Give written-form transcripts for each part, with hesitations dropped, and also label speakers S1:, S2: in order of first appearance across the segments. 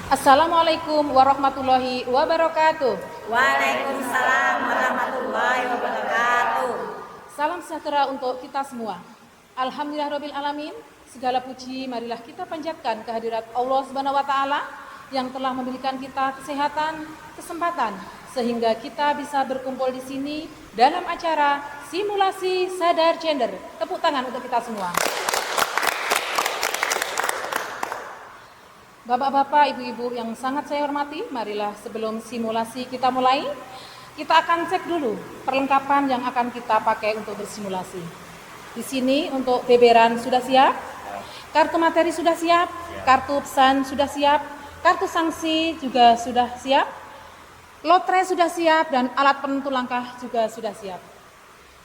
S1: Assalamualaikum warahmatullahi wabarakatuh.
S2: Waalaikumsalam warahmatullahi wabarakatuh.
S1: Salam sejahtera untuk kita semua. Alhamdulillahirabbil alamin. Segala puji marilah kita panjatkan kehadirat Allah Subhanahu wa taala yang telah memberikan kita kesehatan, kesempatan sehingga kita bisa berkumpul di sini dalam acara simulasi sadar gender. Tepuk tangan untuk kita semua. Bapak-bapak, ibu-ibu yang sangat saya hormati, marilah sebelum simulasi kita mulai, kita akan cek dulu perlengkapan yang akan kita pakai untuk bersimulasi. Di sini untuk beberan sudah siap, kartu materi sudah siap, kartu pesan sudah siap, kartu sanksi juga sudah siap, lotre sudah siap, dan alat penentu langkah juga sudah siap.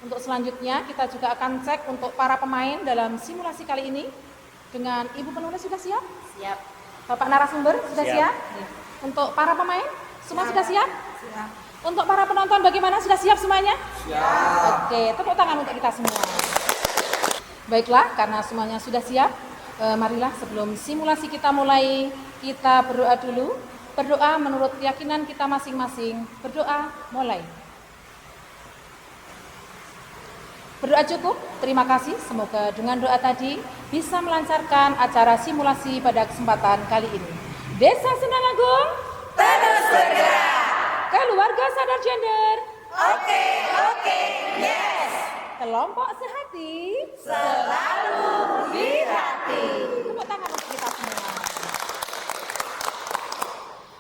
S1: Untuk selanjutnya kita juga akan cek untuk para pemain dalam simulasi kali ini. Dengan Ibu penulis sudah siap?
S2: Siap.
S1: Bapak narasumber sudah siap? Untuk para pemain semua sudah siap?
S2: Siap.
S1: Untuk para penonton bagaimana, sudah siap semuanya?
S2: Siap.
S1: Oke, tepuk tangan untuk kita semua. Baiklah, karena semuanya sudah siap, marilah sebelum simulasi kita mulai, kita berdoa dulu. Berdoa menurut keyakinan kita masing-masing. Berdoa mulai. Berdoa cukup, terima kasih. Semoga dengan doa tadi bisa melancarkan acara simulasi pada kesempatan kali ini. Desa Senanagung
S2: Terus bergerak.
S1: Keluarga Sadar Gender.
S2: Oke, yes.
S1: Kelompok sehati.
S2: Selalu di hati.
S1: Tepuk tangan untuk kita semua.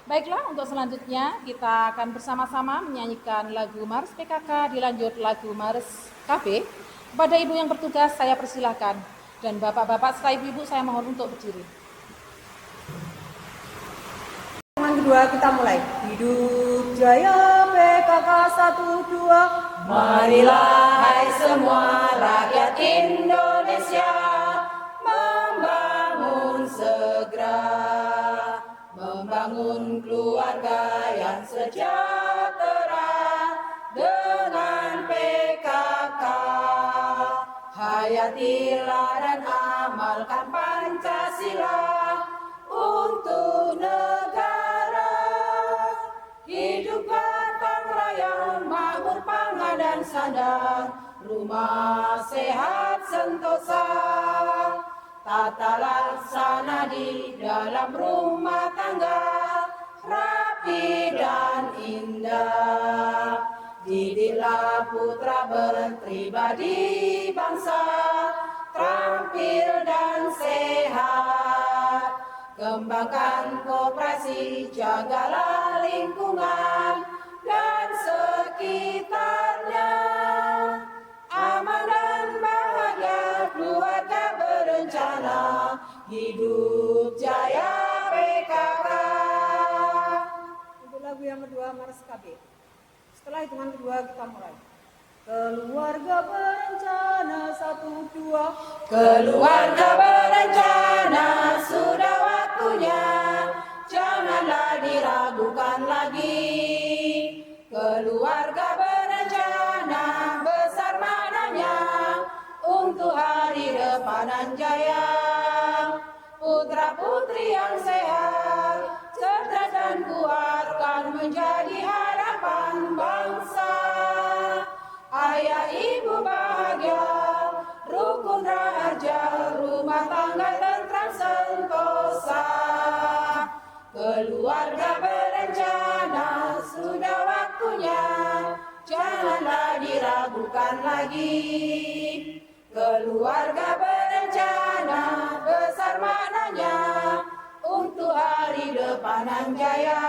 S1: Baiklah, untuk selanjutnya kita akan bersama-sama menyanyikan lagu Mars PKK dilanjut lagu Mars KB. Kepada ibu yang bertugas saya persilahkan, dan bapak-bapak serta ibu-ibu saya mohon untuk berdiri.
S3: Yang kedua kita mulai. Hidup jaya PKK 12.
S2: Marilah hai semua rakyat Indonesia membangun segera, membangun keluarga yang sejahtera dengan PKK. Hayatilah dan amalkan Pancasila untuk negara. Hidup gotong royong, makmur pangan dan sandang, rumah sehat sentosa. Tata laksana di dalam rumah tangga rapi dan indah. Didiklah putra berpribadi bangsa, terampil dan sehat. Kembangkan koperasi, jagalah lingkungan dan sekitarnya. Aman dan bahagia keluarga berencana, hidup jaya PKK.
S3: Untuk lagu yang kedua Mars KB. Setelah hitungan kedua kita mulai. Keluarga berencana 1, 2.
S2: Keluarga berencana, sudah waktunya, janganlah diragukan lagi. Keluarga berencana, besar maknanya untuk hari depan dan jaya. Putra-putri yang sehat, cerdas dan kuat kan menjadi harapan bangsa. Ayah ibu bahagia, rukun raharja, rumah tangga tentram sentosa. Keluarga berencana, sudah waktunya, janganlah diragukan lagi. Keluarga berencana, besar maknanya untuk hari depan yang jaya.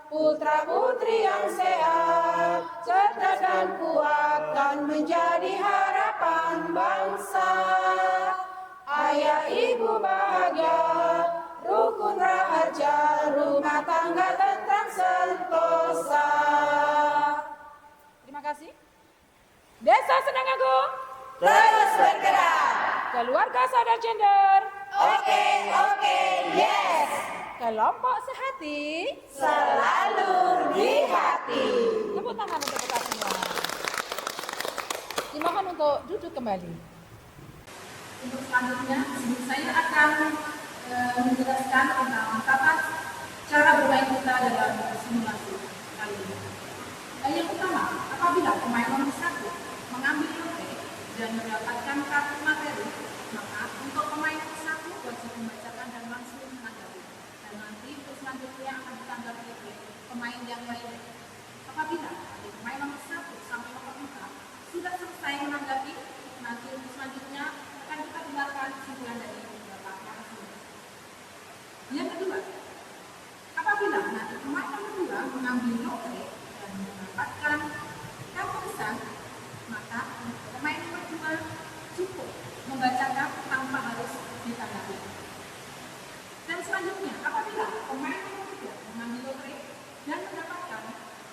S2: Putra-putri yang sehat, cerdas dan kuat kan menjadi harapan bangsa. Ayah ibu bahagia, rukun raharja, rumah tangga tentram sentosa.
S1: Terima kasih. Desa Senanagung
S2: Terus bergerak.
S1: Keluarga Sadar Gender.
S2: Oke, yes.
S1: Kelompok sehati.
S2: Selalu di hati.
S1: Tepuk tangan untuk kita semua. Dimohon untuk duduk kembali. Untuk selanjutnya, saya akan menjelaskan tentang tata cara bermain kita dalam simulasi kali ini. Yang pertama, apabila pemain nomor 1 mengambil lotre dan mendapatkan kartu materi, maka untuk pemain nomor 1 wajib membacakan dan langsung menanggapi. Dan nanti untuk selanjutnya akan ditanggapi oleh pemain yang lain. Apabila pemain nomor 1 sampai nomor 4 sudah selesai menanggapi, nanti untuk selanjutnya akan kita dengarkan kesimpulan dari Bapak narasumber. Yang kedua, apabila nanti pemain nomor 2 mengambil lotre dan mendapatkan kartu besar, maka pemain nomor 2 cukup membacakan tanpa harus ditanggapi. Dan selanjutnya, apabila pemain nomor 3 mengambil lotre dan mendapatkan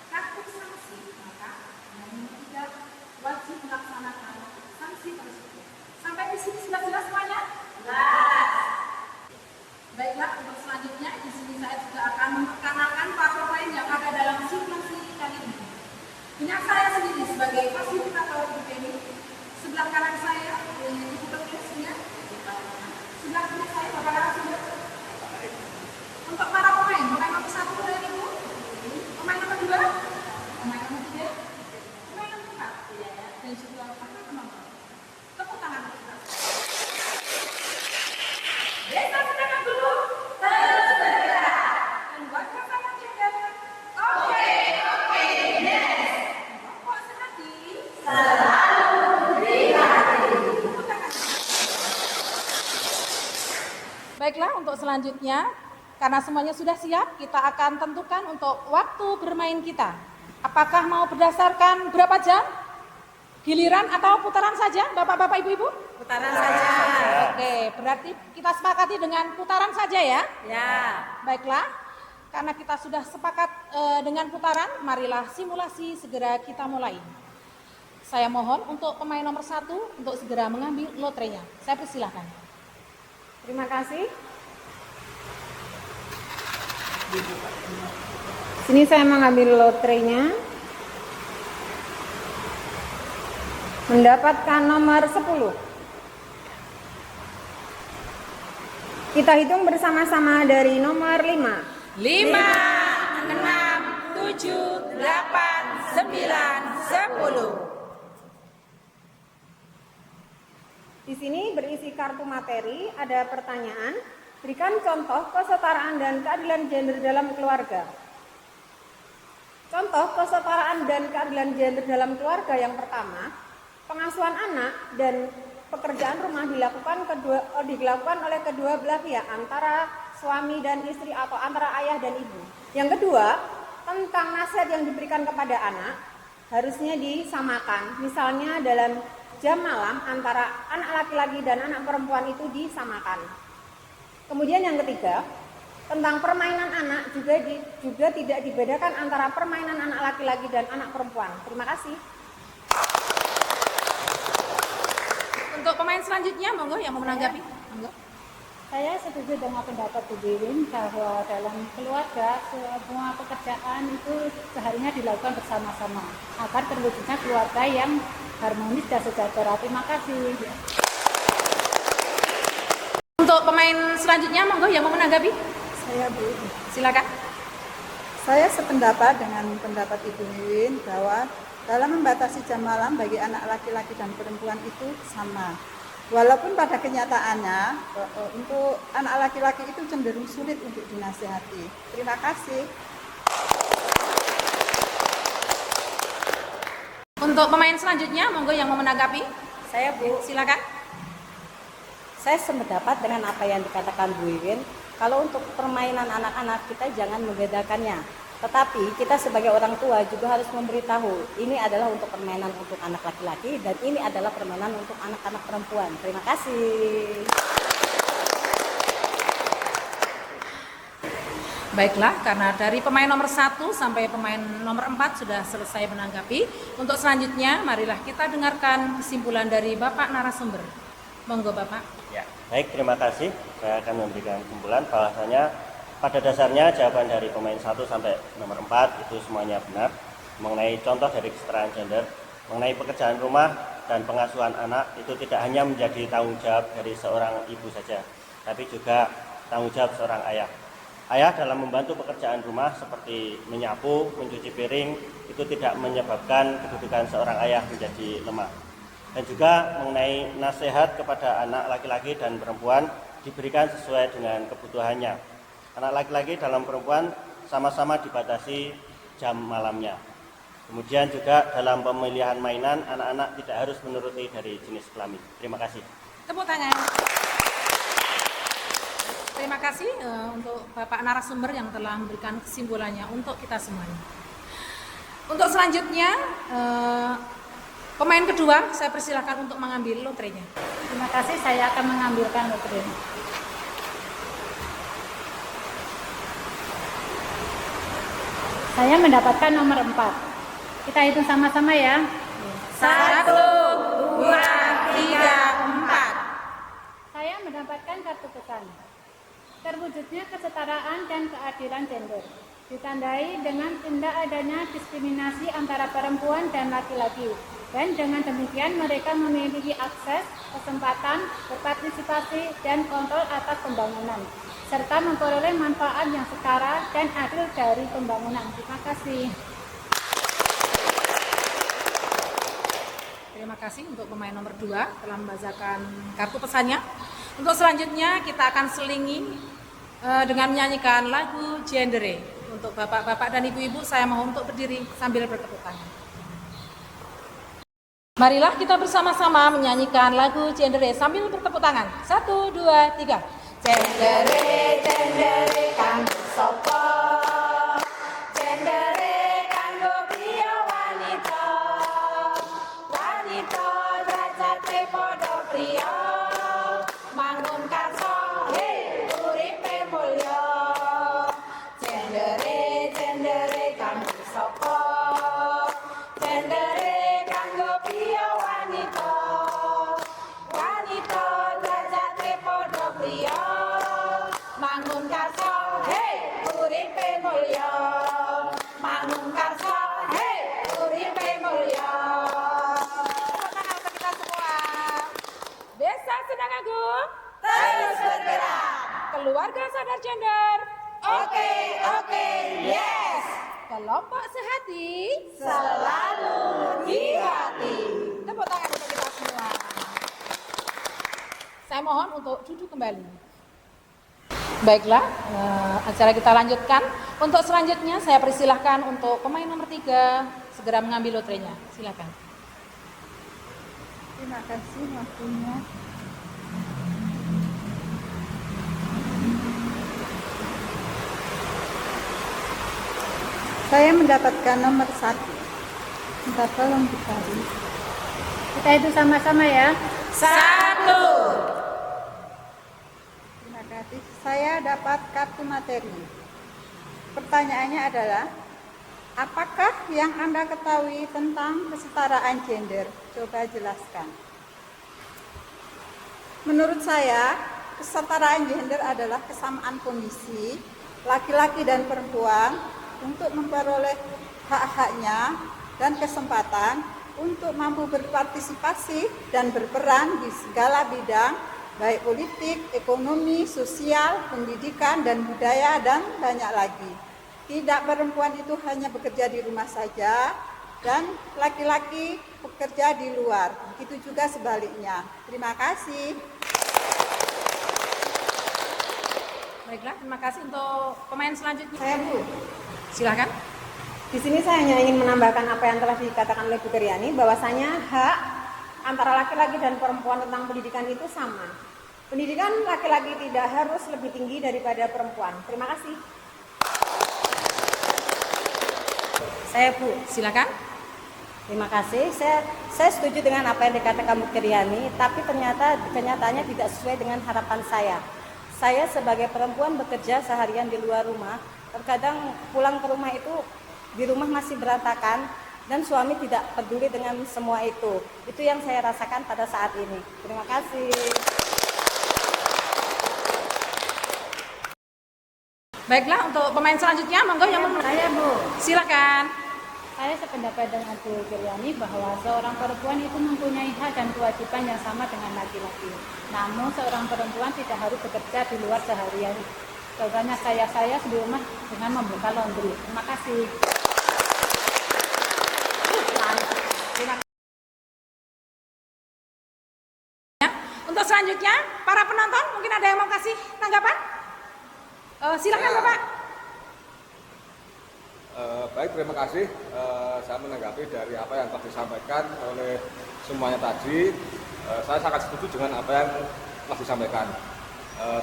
S1: kartu sanksi, maka pemain nomor 3 wajib melaksanakan sanksi tersebut. Sampai di sini sudah jelas semuanya? Jelas. Baiklah, untuk selanjutnya di sini saya juga akan memperkenalkan para pemain yang ada dalam simulasi kali ini. Dengan saya sendiri sebagai fasilitator ini, sebelah kanan saya ibu petugasnya, sebelah kiri saya bapak narasumber. Untuk para pemain nomor 1 dari ibu, pemain nomor 2, pemain nomor 3, pemain nomor 4, dan juga para penonton. Tepuk tangan kita. Desa sedangkan dulu, terus bergerak. Dan buat pasangan gender, oke, yes. Bapak sehati, selalu di hati. Baiklah, untuk selanjutnya, karena semuanya sudah siap, kita akan tentukan untuk waktu bermain kita. Apakah mau berdasarkan berapa jam? Giliran atau putaran saja, Bapak-bapak, Ibu-ibu?
S2: Putaran saja.
S1: Oke, berarti kita sepakati dengan putaran saja ya?
S2: Ya.
S1: Baiklah, karena kita sudah sepakat dengan putaran, marilah simulasi segera kita mulai. Saya mohon untuk pemain nomor 1 untuk segera mengambil lotrenya. Saya persilahkan.
S3: Terima kasih. Sini saya mengambil lotrenya. Mendapatkan nomor 10. Kita hitung bersama-sama dari nomor 5.
S2: 5, 6, 7, 8, 9, 10.
S3: Di sini berisi kartu materi, ada pertanyaan, berikan contoh kesetaraan dan keadilan gender dalam keluarga. Contoh kesetaraan dan keadilan gender dalam keluarga yang pertama, pengasuhan anak dan pekerjaan rumah dilakukan oleh kedua belah pihak, antara suami dan istri atau antara ayah dan ibu. Yang kedua, tentang nasihat yang diberikan kepada anak harusnya disamakan. Misalnya dalam jam malam antara anak laki-laki dan anak perempuan itu disamakan. Kemudian yang ketiga, tentang permainan anak juga tidak dibedakan antara permainan anak laki-laki dan anak perempuan. Terima kasih.
S1: Untuk pemain selanjutnya, monggo yang mau menanggapi. Monggo.
S4: Saya setuju dengan pendapat Bu Wiwin bahwa dalam keluarga semua pekerjaan itu seharusnya dilakukan bersama-sama agar terwujudnya keluarga yang harmonis dan sejahtera. Terima kasih.
S1: Untuk pemain selanjutnya, monggo yang mau menanggapi.
S5: Saya Bu,
S1: Silakan.
S5: saya sependapat dengan pendapat Ibu Wiwin bahwa dalam membatasi jam malam bagi anak laki-laki dan perempuan itu sama. Walaupun pada kenyataannya untuk anak laki-laki itu cenderung sulit untuk dinasihati. Terima kasih.
S1: Untuk pemain selanjutnya, monggo yang mau menanggapi.
S6: Saya Bu,
S1: Silakan.
S6: saya sependapat dengan apa yang dikatakan Bu Wiwin. Kalau untuk permainan anak-anak kita jangan membedakannya. Tetapi kita sebagai orang tua juga harus memberitahu ini adalah untuk permainan untuk anak laki-laki dan ini adalah permainan untuk anak-anak perempuan. Terima kasih.
S1: Baiklah, karena dari pemain nomor 1 sampai pemain nomor 4 sudah selesai menanggapi. Untuk selanjutnya, marilah kita dengarkan kesimpulan dari Bapak narasumber. Monggo Bapak.
S7: Ya, baik, terima kasih. Saya akan memberikan kesimpulan bahwasanya pada dasarnya jawaban dari pemain 1 sampai nomor 4 itu semuanya benar mengenai contoh dari kesetaraan gender, mengenai pekerjaan rumah dan pengasuhan anak itu tidak hanya menjadi tanggung jawab dari seorang ibu saja, tapi juga tanggung jawab seorang ayah. Ayah dalam membantu pekerjaan rumah seperti menyapu, mencuci piring, itu tidak menyebabkan kedudukan seorang ayah menjadi lemah. Dan juga mengenai nasihat kepada anak laki-laki dan perempuan diberikan sesuai dengan kebutuhannya. Anak laki-laki dalam perempuan sama-sama dibatasi jam malamnya. Kemudian juga dalam pemilihan mainan, anak-anak tidak harus menuruti dari jenis kelamin. Terima kasih.
S1: Tepuk tangan. Terima kasih untuk Bapak narasumber yang telah memberikan kesimpulannya untuk kita semuanya. Untuk selanjutnya, pemain kedua saya persilakan untuk mengambil lotrenya.
S4: Terima kasih, saya akan mengambilkan lotre. Saya mendapatkan nomor 4. Kita hitung sama-sama ya.
S2: 1, 2, 3, 4.
S4: Saya mendapatkan kartu pesan. Terwujudnya kesetaraan dan keadilan gender, ditandai dengan tidak adanya diskriminasi antara perempuan dan laki-laki, dan dengan demikian mereka memiliki akses, kesempatan, berpartisipasi, dan kontrol atas pembangunan, serta memperoleh manfaat yang setara dan adil dari pembangunan. Terima kasih.
S1: Terima kasih untuk pemain nomor 2 telah membacakan kartu pesannya. Untuk selanjutnya kita akan selingi dengan menyanyikan lagu Gendere. Untuk bapak-bapak dan ibu-ibu saya mohon untuk berdiri sambil bertepuk tangan. Marilah kita bersama-sama menyanyikan lagu Gendere sambil bertepuk tangan. 1, 2, 3.
S2: Gendere, gendere kanggo sapa? Gendere kanggo priya wanita. Wanita derajate padha priya. Mangun karsa, uripe mulya. Gendere, gendere kanggo sapa? Gendere kanggo priya wanita. Wanita derajate padha priya. Mangun karsa, uripe mulya. Mangun karsa, uripe mulya. Tangan untuk kita semua. Desa Sendang Agung terus bergerak.
S1: Keluarga sadar gender.
S2: Oke, yes.
S1: Kelompok sehati.
S2: Selalu di hati.
S1: Tepuk tangan untuk kita semua. Saya mohon untuk duduk kembali. Baiklah, acara kita lanjutkan. Untuk selanjutnya saya persilahkan untuk pemain nomor 3 segera mengambil lotrenya. Silakan.
S5: Terima kasih waktunya. Saya mendapatkan nomor 1. Minta tolong dicari.
S4: Kita hitung sama-sama ya.
S2: 1.
S5: Terima kasih. Saya dapat kartu materi. Pertanyaannya adalah, apakah yang Anda ketahui tentang kesetaraan gender? Coba jelaskan. Menurut saya, kesetaraan gender adalah kesamaan kondisi laki-laki dan perempuan untuk memperoleh hak-haknya dan kesempatan untuk mampu berpartisipasi dan berperan di segala bidang, baik politik, ekonomi, sosial, pendidikan, dan budaya, dan banyak lagi. Tidak perempuan itu hanya bekerja di rumah saja, dan laki-laki bekerja di luar. Begitu juga sebaliknya. Terima kasih.
S1: Baiklah, terima kasih untuk pemain selanjutnya.
S3: Saya Bu.
S1: Silakan.
S3: Di sini saya hanya ingin menambahkan apa yang telah dikatakan oleh Bu Triani, bahwasanya hak antara laki-laki dan perempuan tentang pendidikan itu sama. Pendidikan laki-laki tidak harus lebih tinggi daripada perempuan. Terima kasih.
S6: Saya Bu,
S1: Silakan.
S6: terima kasih. Saya setuju dengan apa yang dikatakan Bu Kriani, tapi ternyata kenyataannya tidak sesuai dengan harapan saya. Saya sebagai perempuan bekerja seharian di luar rumah, terkadang pulang ke rumah itu di rumah masih berantakan dan suami tidak peduli dengan semua itu. Itu yang saya rasakan pada saat ini. Terima kasih.
S1: Baiklah, untuk pemain selanjutnya, monggo yang
S4: Saya Bu.
S1: silakan.
S4: Saya sependapat dengan Bu Giryani bahwa seorang perempuan itu mempunyai hak dan kewajiban yang sama dengan laki-laki. Namun seorang perempuan tidak harus bekerja di luar seharian. Contohnya saya di rumah dengan membuka laundry. Terima kasih.
S1: Terima kasih. Untuk selanjutnya, para penonton mungkin ada yang mau kasih tanggapan? Silakan Bapak.
S8: Baik, terima kasih. Saya menanggapi dari apa yang telah disampaikan oleh semuanya tadi. Saya sangat setuju dengan apa yang telah disampaikan,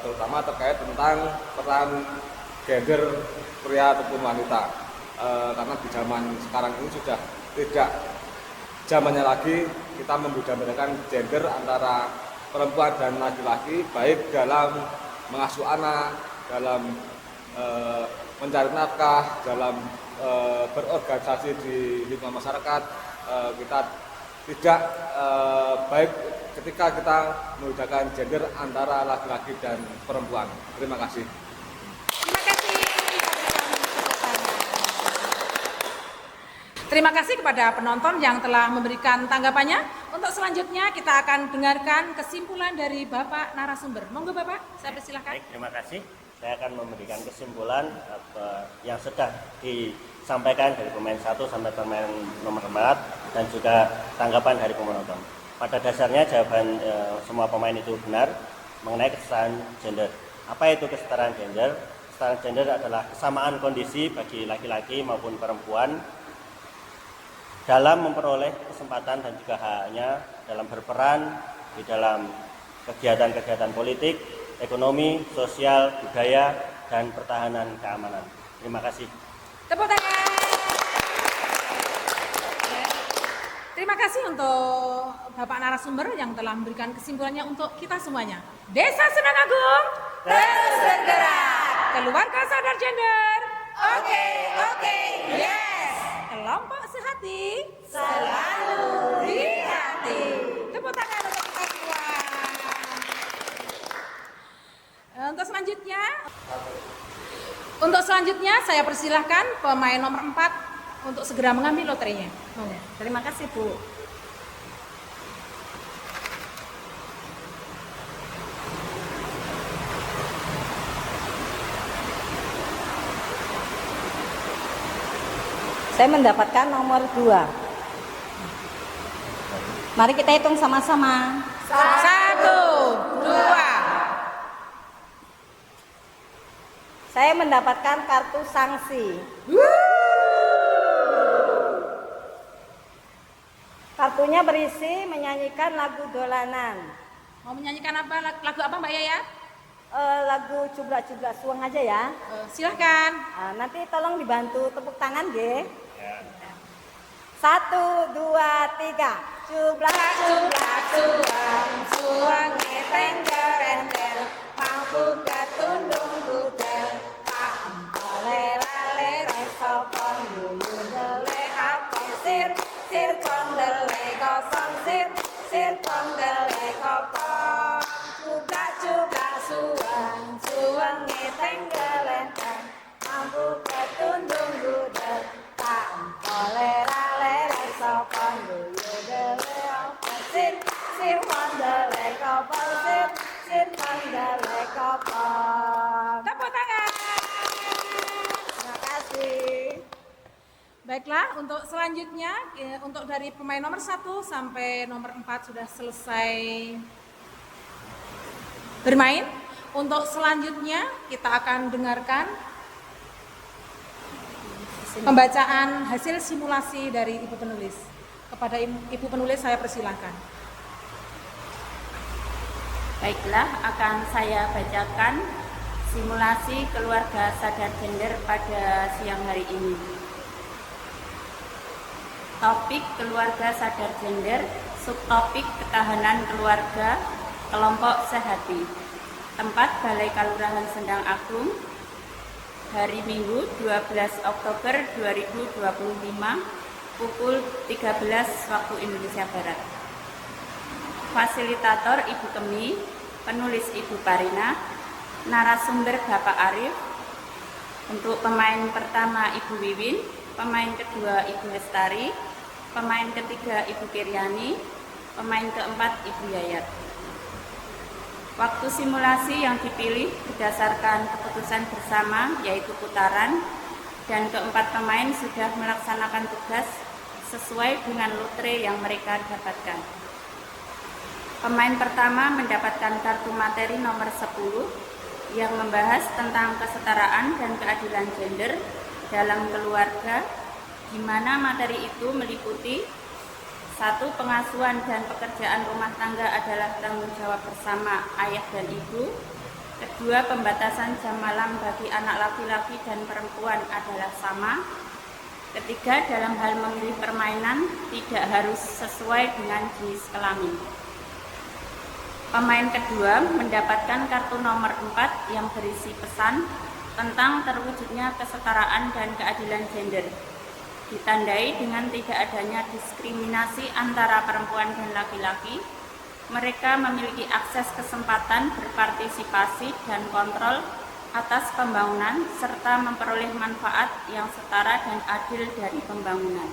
S8: terutama terkait tentang peran gender pria ataupun wanita. Karena di zaman sekarang ini sudah tidak zamannya lagi kita membeda-bedakan gender antara perempuan dan laki-laki, baik dalam mengasuh anak, dalam mencari nafkah, dalam berorganisasi di lingkungan masyarakat. Kita tidak baik ketika kita membedakan gender antara laki-laki dan perempuan. Terima kasih.
S1: Terima kasih kepada penonton yang telah memberikan tanggapannya. Untuk selanjutnya kita akan dengarkan kesimpulan dari Bapak narasumber. Monggo Bapak, saya persilahkan.
S7: Baik, terima kasih. Saya akan memberikan kesimpulan yang sudah disampaikan dari pemain 1 sampai pemain nomor 4 dan juga tanggapan dari penonton. Pada dasarnya jawaban semua pemain itu benar mengenai kesetaraan gender. Apa itu kesetaraan gender? Kesetaraan gender adalah kesamaan kondisi bagi laki-laki maupun perempuan dalam memperoleh kesempatan dan juga haknya dalam berperan di dalam kegiatan-kegiatan politik, ekonomi, sosial, budaya, dan pertahanan keamanan. Terima kasih.
S1: Tepuk tangan. Terima kasih untuk Bapak narasumber yang telah memberikan kesimpulannya untuk kita semuanya. Desa Sendang Agung
S2: Terus bergerak.
S1: keluarga sadar gender,
S2: Oke, yes.
S1: kelompok sehati.
S2: Selalu di hati.
S1: Tepuk tangan untuk kita semua. Untuk selanjutnya saya persilahkan pemain nomor 4 untuk segera mengambil loterinya.
S6: Terima kasih, Bu. Saya mendapatkan nomor 2. Mari kita hitung sama-sama.
S1: 1, 2.
S6: Saya mendapatkan kartu sanksi. Kartunya berisi menyanyikan lagu dolanan.
S1: Mau menyanyikan apa? Lagu apa Mbak Yaya?
S6: Lagu Cubla-Cubla Suweng aja ya.
S1: Silahkan.
S6: Nanti tolong dibantu tepuk tangan, G. 1, 2, 3. Cubla-cubla
S2: Suwang, suwang, ngeteng, gerender, mampu katundung budel, pak lele reso pondulu dele apong sir, sir pondele kosong sir, sir pondele kopong, cubla-cubla suwang, suwang, ngeteng, gerender, mampu katundung budel, pak lele reso pondulu dele apong sir, sir pondele kopong sir, sir pondele kopong.
S1: Tepuk tangan.
S6: Terima kasih.
S1: Baiklah, untuk selanjutnya untuk dari pemain nomor 1 sampai nomor 4 sudah selesai bermain. Untuk selanjutnya kita akan dengarkan pembacaan hasil simulasi dari Ibu penulis. Kepada Ibu penulis saya persilahkan.
S9: Baiklah, akan saya bacakan simulasi keluarga sadar gender pada siang hari ini. Topik keluarga sadar gender, subtopik ketahanan keluarga, kelompok sehati. Tempat Balai Kelurahan Sendang Agung, hari Minggu 12 Oktober 2025, pukul 13 waktu Indonesia Barat. Fasilitator Ibu Kemi, penulis Ibu Parina, narasumber Bapak Arif. Untuk pemain pertama Ibu Wiwin, pemain kedua Ibu Lestari, pemain ketiga Ibu Kiryani, pemain keempat Ibu Yayat. Waktu simulasi yang dipilih berdasarkan keputusan bersama yaitu putaran, dan keempat pemain sudah melaksanakan tugas sesuai dengan lotre yang mereka dapatkan. Pemain pertama mendapatkan kartu materi nomor 10 yang membahas tentang kesetaraan dan keadilan gender dalam keluarga, di mana materi itu meliputi 1. Pengasuhan dan pekerjaan rumah tangga adalah tanggung jawab bersama ayah dan ibu. 2. Pembatasan jam malam bagi anak laki-laki dan perempuan adalah sama. 3. Dalam hal memilih permainan tidak harus sesuai dengan jenis kelamin. Pemain kedua mendapatkan kartu nomor 4 yang berisi pesan tentang terwujudnya kesetaraan dan keadilan gender, ditandai dengan tidak adanya diskriminasi antara perempuan dan laki-laki. Mereka memiliki akses kesempatan berpartisipasi dan kontrol atas pembangunan serta memperoleh manfaat yang setara dan adil dari pembangunan.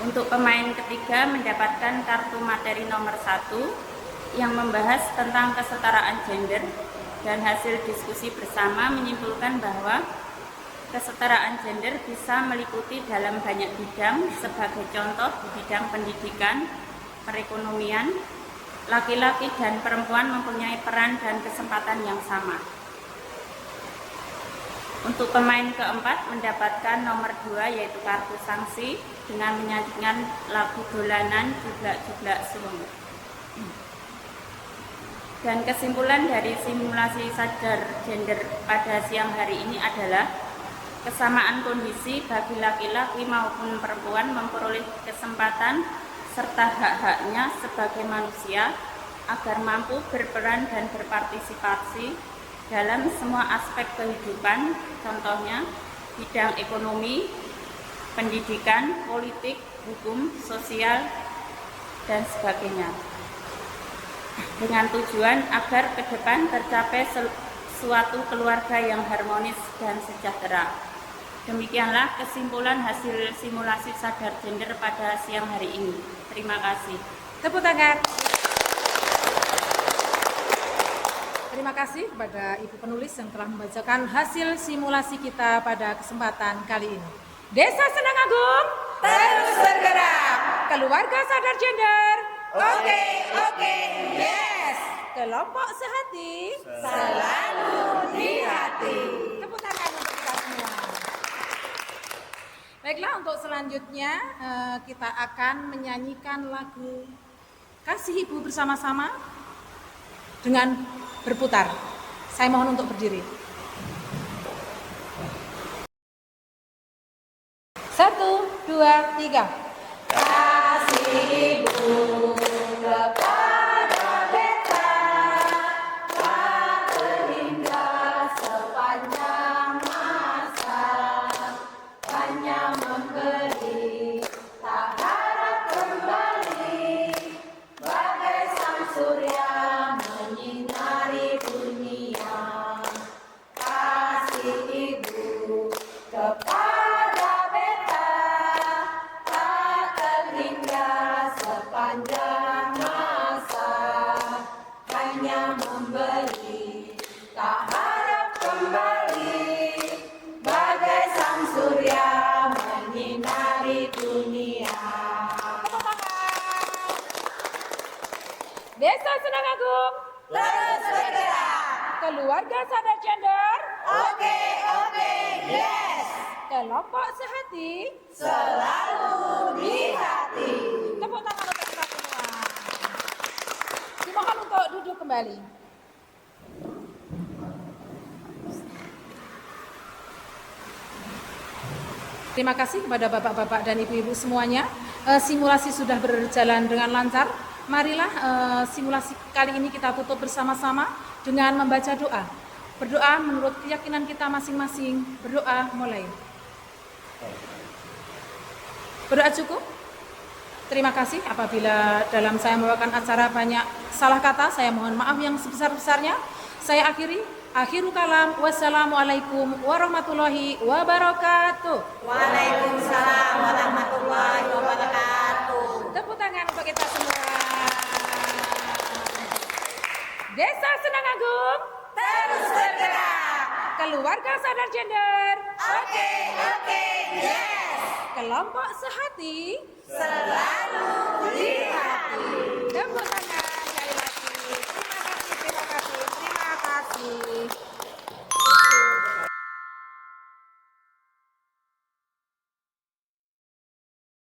S9: Untuk pemain ketiga mendapatkan kartu materi nomor 1 yang membahas tentang kesetaraan gender, dan hasil diskusi bersama menyimpulkan bahwa kesetaraan gender bisa meliputi dalam banyak bidang. Sebagai contoh, di bidang pendidikan, perekonomian, laki-laki dan perempuan mempunyai peran dan kesempatan yang sama. Untuk pemain keempat mendapatkan nomor 2 yaitu kartu sanksi dengan menyanyikan lagu dolanan Jublak-Jublak Sulung. Dan kesimpulan dari simulasi sadar gender pada siang hari ini adalah kesamaan kondisi bagi laki-laki maupun perempuan memperoleh kesempatan serta hak-haknya sebagai manusia agar mampu berperan dan berpartisipasi dalam semua aspek kehidupan, contohnya bidang ekonomi, pendidikan, politik, hukum, sosial, dan sebagainya. Dengan tujuan agar ke depan tercapai suatu keluarga yang harmonis dan sejahtera. Demikianlah kesimpulan hasil simulasi sadar gender pada siang hari ini. Terima kasih.
S1: Tepuk tangan. Terima kasih kepada Ibu penulis yang telah membacakan hasil simulasi kita pada kesempatan kali ini. Desa Senang Agung
S2: Terus bergerak.
S1: Keluarga Sadar Gender.
S2: Oke, yes.
S1: Kelompok sehati
S2: Selalu di hati.
S1: Tepuk tangan untuk kita semua. Baiklah, untuk selanjutnya kita akan menyanyikan lagu Kasih Ibu bersama-sama dengan berputar. Saya mohon untuk berdiri. 1, 2, 3.
S2: Kasih Ibu kepada beta, tak terhingga sepanjang masa, hanya memberi, tak harap kembali, bagai sang surya menyinari dunia. Kasih Ibu kepada beta, tak terhingga sepanjang masa, hanya memberi, tak harap kembali, bagai sang surya menyinari dunia.
S1: Desa Senang Agung
S2: Terus bergerak.
S1: Keluarga Sadar Gender.
S2: Oke, yes.
S1: Kelompok sehati
S2: Selalu di hati.
S1: Tepuk tangan untuk kita semua. Dimohon untuk duduk kembali. Terima kasih kepada bapak-bapak dan ibu-ibu semuanya. Simulasi sudah berjalan dengan lancar. Marilah simulasi kali ini kita tutup bersama-sama dengan membaca doa. Berdoa menurut keyakinan kita masing-masing. Berdoa mulai. Berdoa cukup? Terima kasih. Apabila dalam saya membawakan acara banyak salah kata, saya mohon maaf yang sebesar-besarnya. Saya akhiri. Akhirul kalam, wassalamualaikum warahmatullahi wabarakatuh.
S2: Waalaikumsalam warahmatullahi wabarakatuh.
S1: Tepuk tangan untuk kita semua. Desa Senang Agung,
S2: Terus bergerak.
S1: keluarga sadar gender,
S2: Oke, yes.
S1: kelompok sehati,
S2: Selalu di